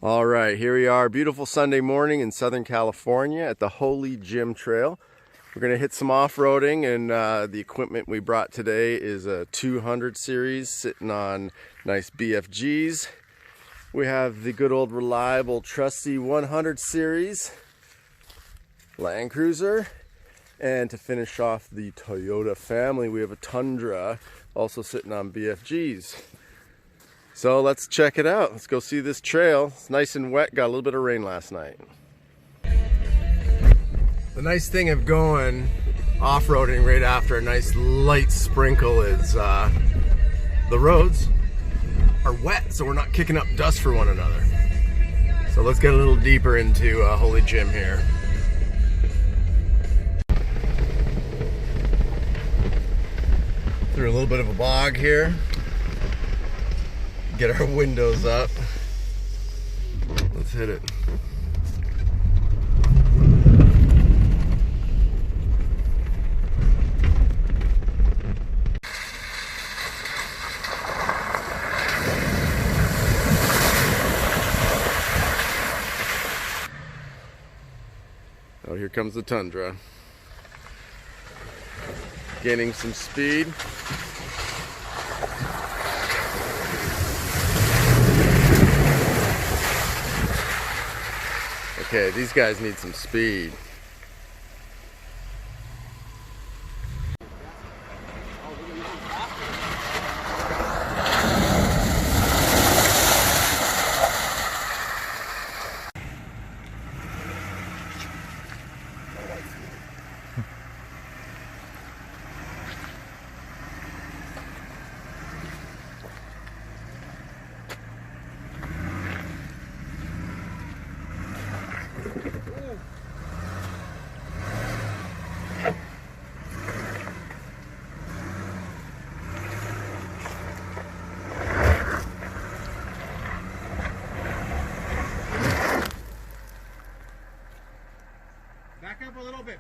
All right, here we are, beautiful Sunday morning in Southern California at the Holy Jim Trail. We're going to hit some off-roading, and the equipment we brought today is a 200 series sitting on nice BFGs. We have the good old reliable trusty 100 series Landcruiser, and to finish off the Toyota family we have a Tundra also sitting on BFGs. So let's check it out. Let's go see this trail. It's nice and wet, got a little bit of rain last night. The nice thing of going off-roading right after a nice light sprinkle is the roads are wet, so we're not kicking up dust for one another. So let's get a little deeper into Holy Jim here. Through a little bit of a bog here. Get our windows up. Let's hit it. Oh, here comes the Tundra. Gaining some speed. Okay, these guys need some speed.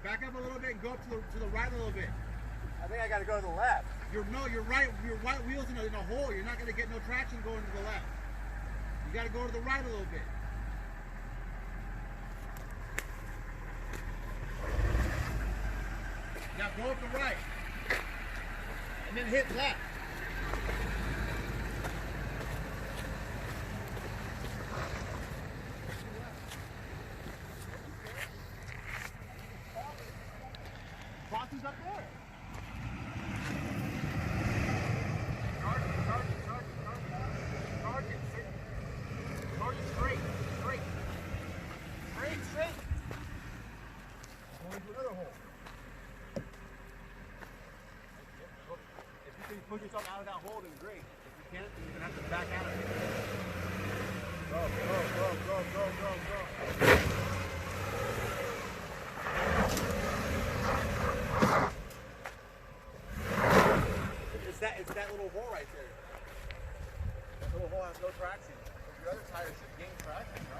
Back up a little bit and go up to the right a little bit. I think I gotta go to the left. You're right. Your right wheel's in a hole. You're not gonna get no traction going to the left. You gotta go to the right a little bit. Now go up the right. And then hit left. Crossing's up there. Target. Straight. Going to another hole. If you can push yourself out of that hole, then great. If you can't, then you're going to have to back out of it. Go. It's that little hole right there. That little hole has no traction. Your other tire should gain traction, no?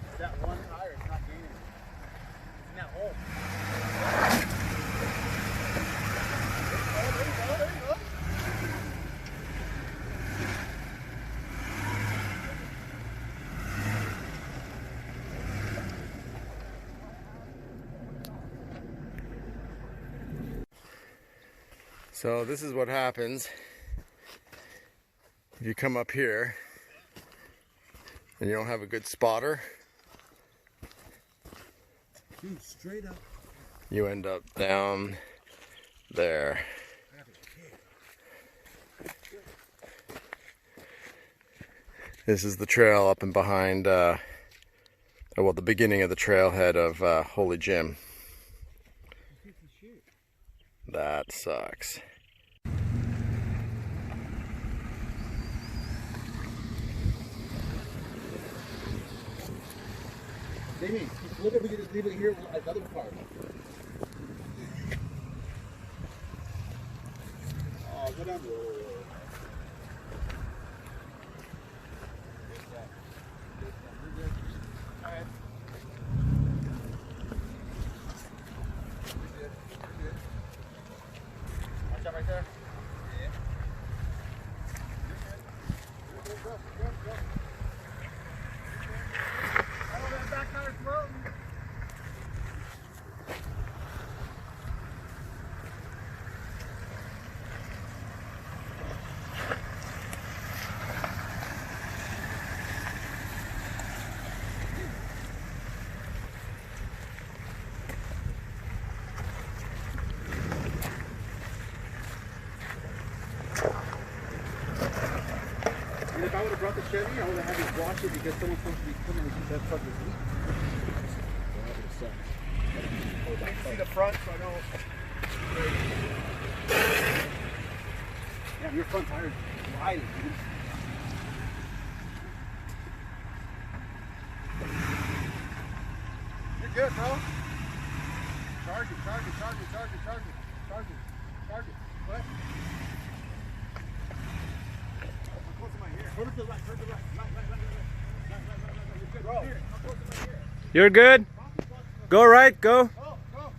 It's that one tire, it's not gaining. It's in that hole. There you go. So this is what happens if you come up here and you don't have a good spotter. Dude, straight up. You end up down there. This is the trail up and behind, well, the beginning of the trailhead of Holy Jim. That sucks. Jamie, look if we can just leave it here as other part. Oh, go down. All right. I would have brought the Chevy, I would have had to wash it because someone's supposed to be coming to keep that truck this week. I can see the front, so I don't. Yeah, your front tire's wide, dude. You're good, bro. Charge it, charge it, charge it, charge it, charge it, charge it, charge it. What? How close am I here? Turn to the right, turn to the right. You're good, bro. How close am I here? You're good. Go right, go. Go, go.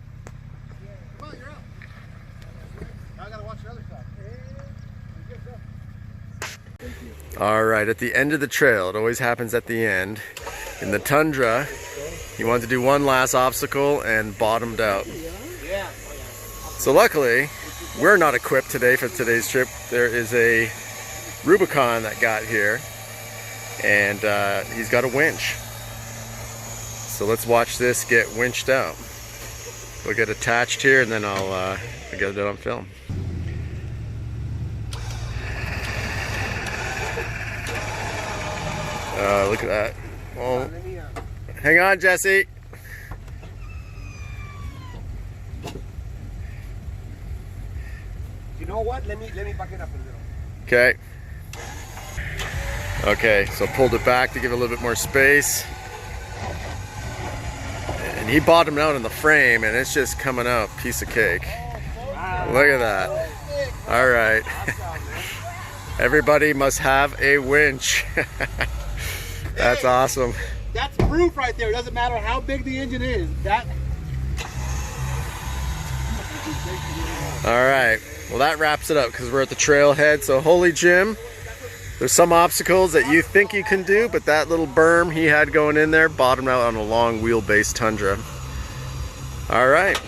Come on, you're out. Now I gotta watch the other side. You're good, go. All right, at the end of the trail, it always happens at the end. In the Tundra, he wanted to do one last obstacle and bottomed out. Yeah. So luckily, we're not equipped today for today's trip. There is a Rubicon that got here, and he's got a winch. So let's watch this get winched out. We'll get attached here, and then I'll get it on film. Look at that. Oh, hang on, Jesse. You know what? Let me back it up a little. Okay. Okay, so pulled it back to give it a little bit more space. And he bottomed out in the frame, and it's just coming out piece of cake. Look at that. All right. Everybody must have a winch. That's awesome. That's proof right there. It doesn't matter how big the engine is. That. All right. Well, that wraps it up because we're at the trailhead. So, Holy Jim, there's some obstacles that you think you can do, but that little berm he had going in there bottomed out on a long wheelbase Tundra. All right.